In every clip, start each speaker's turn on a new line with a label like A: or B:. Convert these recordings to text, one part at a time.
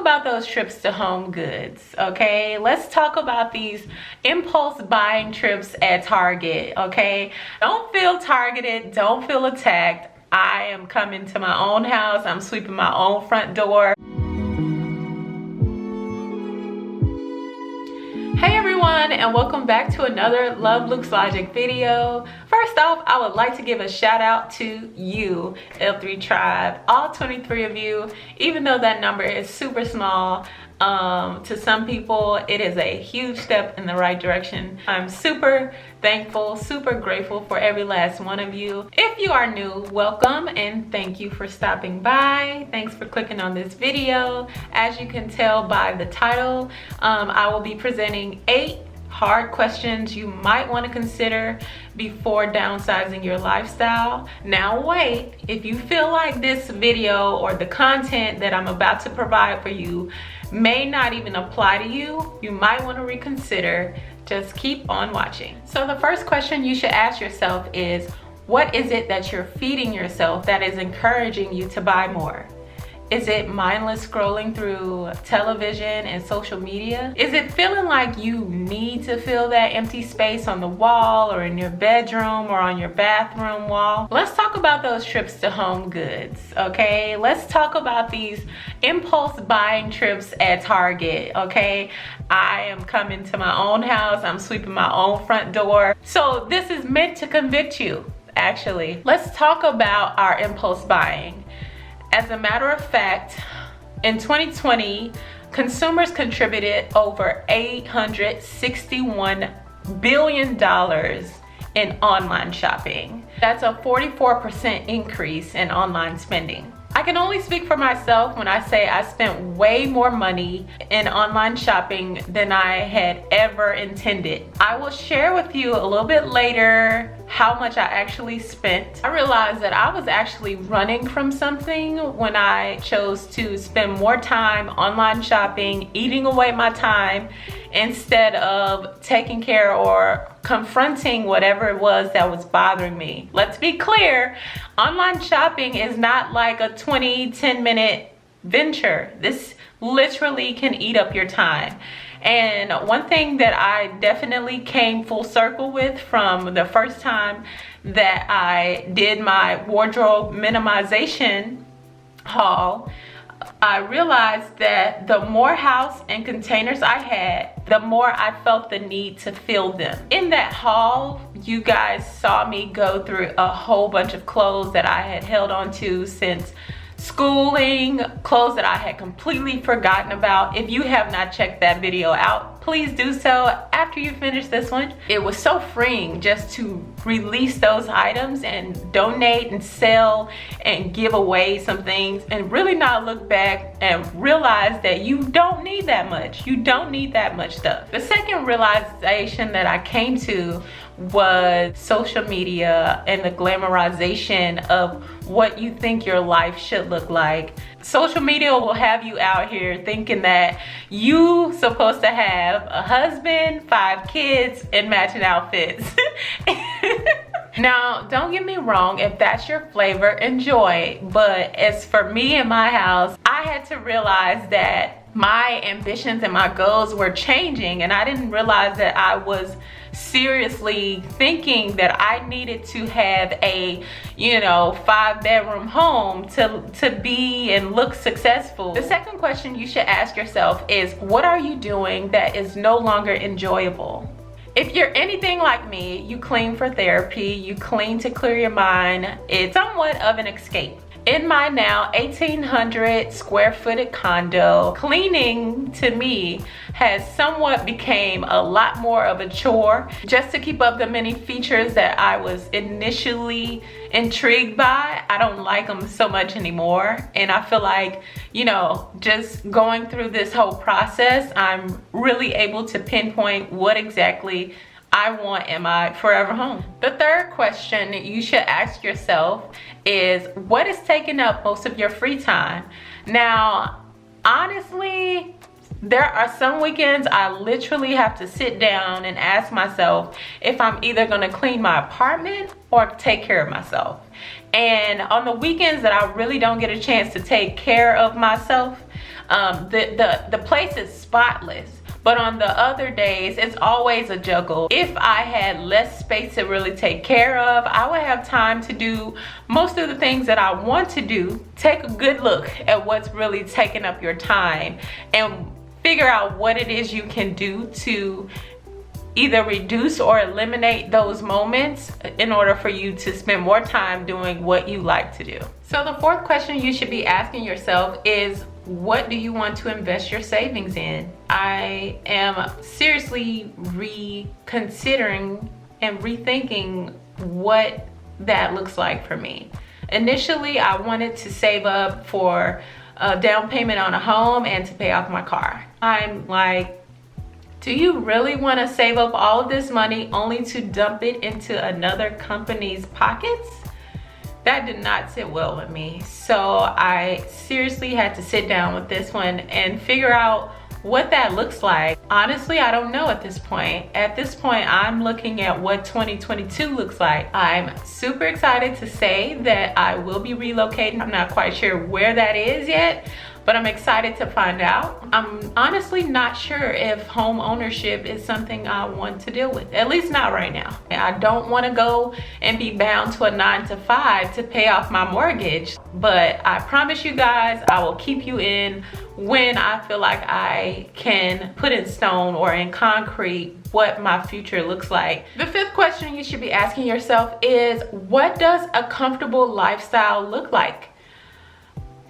A: about those trips to Home Goods, okay? Let's talk about these impulse buying trips at Target, okay? Don't feel targeted, don't feel attacked. I am coming to my own house, I'm sweeping my own front door. Hey everyone, and welcome back to another Love Looks Logic video. First off, I would like to give a shout out to you, L3 Tribe, all 23 of you, even though that number is super small. To some people, it is a huge step in the right direction. I'm super thankful, super grateful for every last one of you. If you are new, welcome and thank you for stopping by. Thanks for clicking on this video. As you can tell by the title, I will be presenting 8 hard questions you might want to consider before downsizing your lifestyle. Now wait, if you feel like this video or the content that I'm about to provide for you may not even apply to you, you might want to reconsider. Just keep on watching. So the first question you should ask yourself is, what is it that you're feeding yourself that is encouraging you to buy more? Is it mindless scrolling through television and social media? Is it feeling like you need to fill that empty space on the wall or in your bedroom or on your bathroom wall? Let's talk about those trips to Home Goods, okay? Let's talk about these impulse buying trips at Target, okay? I am coming to my own house, I'm sweeping my own front door. So this is meant to convict you, actually. Let's talk about our impulse buying. As a matter of fact, in 2020, consumers contributed over $861 billion in online shopping. That's a 44% increase in online spending. I can only speak for myself when I say I spent way more money in online shopping than I had ever intended. I will share with you a little bit later how much I actually spent. I realized that I was actually running from something when I chose to spend more time online shopping, eating away my time, instead of taking care or confronting whatever it was that was bothering me. Let's be clear, online shopping is not like a 10-minute venture. This literally can eat up your time. And one thing that I definitely came full circle with from the first time that I did my wardrobe minimization haul, I realized that the more house and containers I had, the more I felt the need to fill them. In that haul, you guys saw me go through a whole bunch of clothes that I had held on to since schooling, clothes that I had completely forgotten about. If you have not checked that video out, please do so after you finish this one. It was so freeing just to release those items and donate and sell and give away some things and really not look back and realize that you don't need that much. You don't need that much stuff. The second realization that I came to was social media and the glamorization of what you think your life should look like. Social media will have you out here thinking that you supposed to have a husband, 5 kids, and matching outfits. Now, don't get me wrong, if that's your flavor, enjoy. But as for me and my house, I had to realize that my ambitions and my goals were changing, and I didn't realize that I was seriously thinking that I needed to have a 5-bedroom home to be and look successful. The second question you should ask yourself is, what are you doing that is no longer enjoyable? If you're anything like me, you clean for therapy, you clean to clear your mind. It's somewhat of an escape. In my now 1,800 square footed condo, cleaning to me has somewhat became a lot more of a chore just to keep up the many features that I was initially intrigued by. I don't like them so much anymore, and I feel like, just going through this whole process, I'm really able to pinpoint what exactly I want in my forever home. The third question you should ask yourself is, what is taking up most of your free time? Now, honestly, there are some weekends I literally have to sit down and ask myself if I'm either gonna clean my apartment or take care of myself. And on the weekends that I really don't get a chance to take care of myself, The place is spotless. But on the other days, it's always a juggle. If I had less space to really take care of, I would have time to do most of the things that I want to do. Take a good look at what's really taking up your time and figure out what it is you can do to either reduce or eliminate those moments in order for you to spend more time doing what you like to do. So the fourth question you should be asking yourself is, what do you want to invest your savings in? I am seriously reconsidering and rethinking what that looks like for me. Initially, I wanted to save up for a down payment on a home and to pay off my car. I'm like, do you really want to save up all of this money only to dump it into another company's pockets? That did not sit well with me. So I seriously had to sit down with this one and figure out what that looks like. Honestly, I don't know at this point. At this point, I'm looking at what 2022 looks like. I'm super excited to say that I will be relocating. I'm not quite sure where that is yet, but I'm excited to find out. I'm honestly not sure if home ownership is something I want to deal with, at least not right now. I don't want to go and be bound to a 9-to-5 to pay off my mortgage, but I promise you guys, I will keep you in when I feel like I can put in stone or in concrete what my future looks like. The fifth question you should be asking yourself is, what does a comfortable lifestyle look like?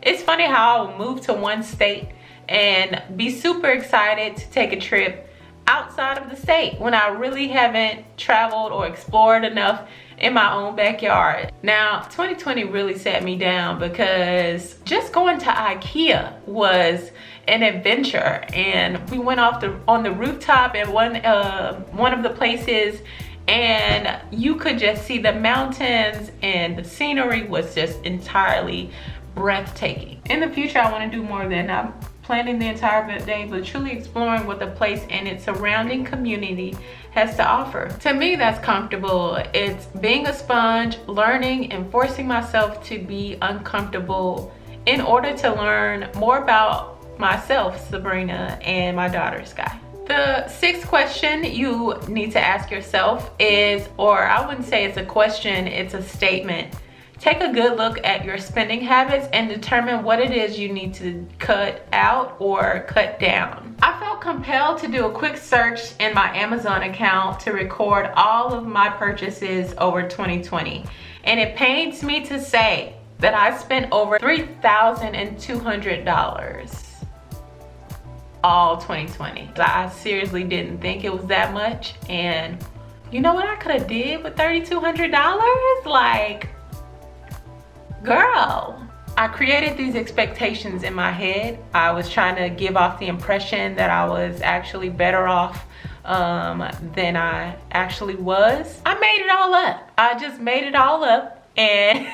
A: It's funny how I'll move to one state and be super excited to take a trip outside of the state when I really haven't traveled or explored enough in my own backyard. Now, 2020 really sat me down because just going to IKEA was an adventure, and we went on the rooftop at one of the places, and you could just see the mountains, and the scenery was just entirely breathtaking. In the future, I want to do more than that. I'm planning the entire day, but truly exploring what the place and its surrounding community has to offer. To me, that's comfortable. It's being a sponge, learning and forcing myself to be uncomfortable in order to learn more about myself, Sabrina, and my daughter, Sky. The sixth question you need to ask yourself is, or I wouldn't say it's a question, it's a statement. Take a good look at your spending habits and determine what it is you need to cut out or cut down. I felt compelled to do a quick search in my Amazon account to record all of my purchases over 2020. And it pains me to say that I spent over $3,200 all 2020. I seriously didn't think it was that much. And you know what I could have did with $3,200? Like, girl, I created these expectations in my head. I was trying to give off the impression that I was actually better off than I actually was. I made it all up. I just made it all up, and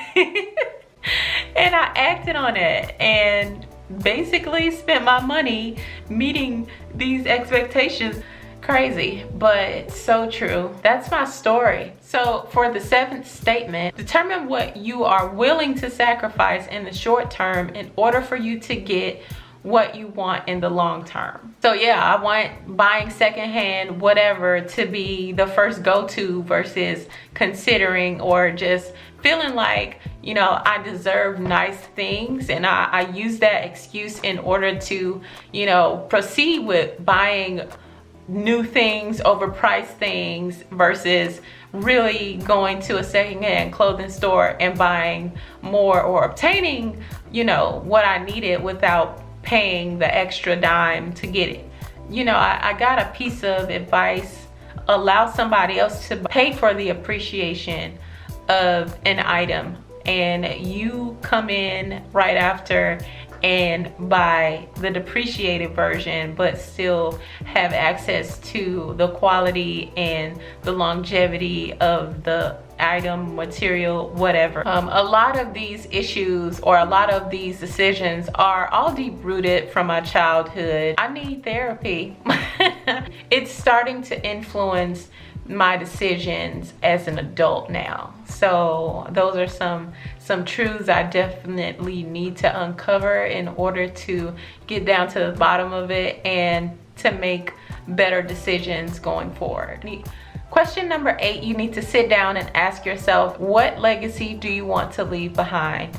A: and I acted on it and basically spent my money meeting these expectations. Crazy, but so true. That's my story. So for the seventh statement, determine what you are willing to sacrifice in the short term in order for you to get what you want in the long term. So yeah, I want buying secondhand whatever to be the first go-to versus considering or just feeling like, you know, I deserve nice things, and I use that excuse in order to, you know, proceed with buying new things, overpriced things, versus really going to a secondhand clothing store and buying more or obtaining, you know, what I needed without paying the extra dime to get it. You know, I got a piece of advice: allow somebody else to pay for the appreciation of an item, and you come in right after and buy the depreciated version, but still have access to the quality and the longevity of the item, material, whatever. A lot of these issues or a lot of these decisions are all deep rooted from my childhood. I need therapy. It's starting to influence my decisions as an adult now. So those are some truths I definitely need to uncover in order to get down to the bottom of it and to make better decisions going forward. Question number 8, you need to sit down and ask yourself, what legacy do you want to leave behind?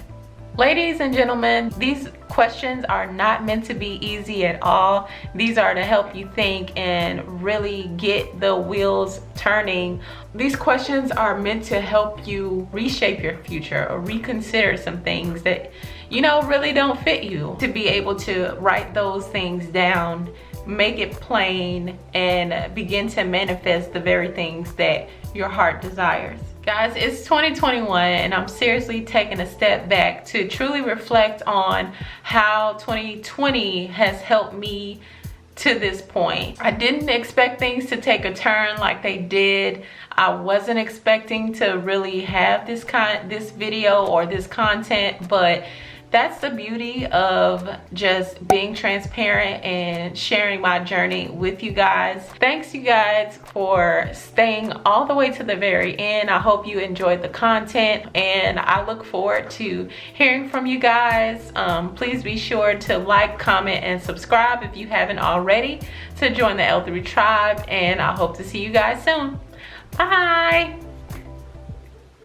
A: Ladies and gentlemen, these questions are not meant to be easy at all. These are to help you think and really get the wheels turning. These questions are meant to help you reshape your future or reconsider some things that, you know, really don't fit you. To be able to write those things down, make it plain, and begin to manifest the very things that your heart desires. Guys, it's 2021 and I'm seriously taking a step back to truly reflect on how 2020 has helped me to this point. I didn't expect things to take a turn like they did. I wasn't expecting to really have this video or this content, but that's the beauty of just being transparent and sharing my journey with you guys. Thanks you guys for staying all the way to the very end. I hope you enjoyed the content and I look forward to hearing from you guys. Please be sure to like, comment, and subscribe if you haven't already to join the L3 tribe, and I hope to see you guys soon. Bye.